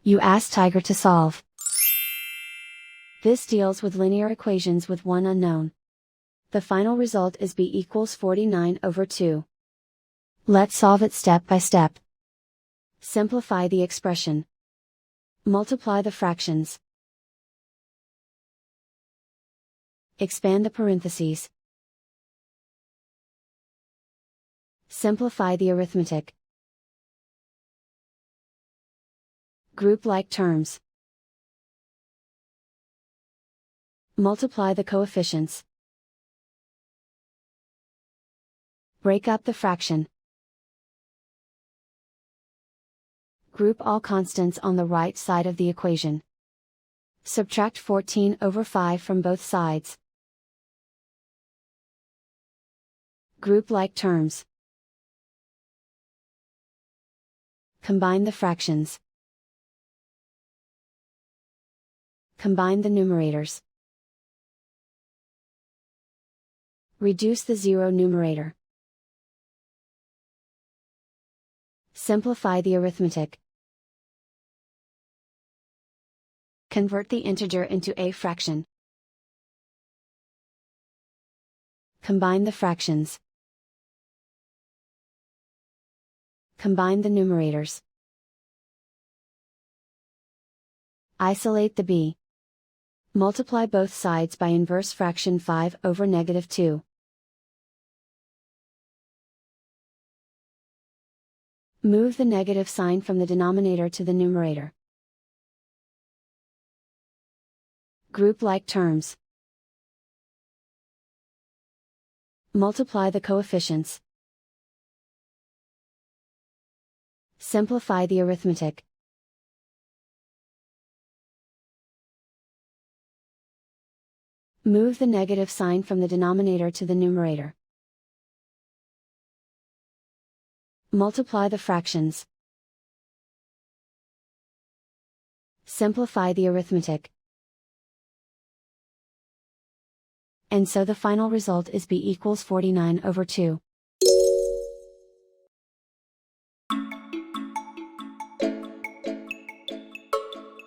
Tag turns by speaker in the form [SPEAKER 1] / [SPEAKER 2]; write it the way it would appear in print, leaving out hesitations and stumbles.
[SPEAKER 1] You ask Tiger to solve. This deals with linear equations with one unknown. The final result is b equals 49/2. Let's solve it step by step. Simplify the expression. Multiply the fractions. Expand the parentheses. Simplify the arithmetic. Group like terms. Multiply the coefficients. Break up the fraction. Group all constants on the right side of the equation. Subtract 14/5 from both sides. Group like terms. Combine the fractions. Combine the numerators. Reduce the zero numerator. Simplify the arithmetic. Convert the integer into a fraction. Combine the fractions. Combine the numerators. Isolate the b. Multiply both sides by inverse fraction 5/2. Move the negative sign from the denominator to the numerator. Group like terms. Multiply the coefficients. Simplify the arithmetic. Move the negative sign from the denominator to the numerator. Multiply the fractions. Simplify the arithmetic. And so the final result is b equals 49/2.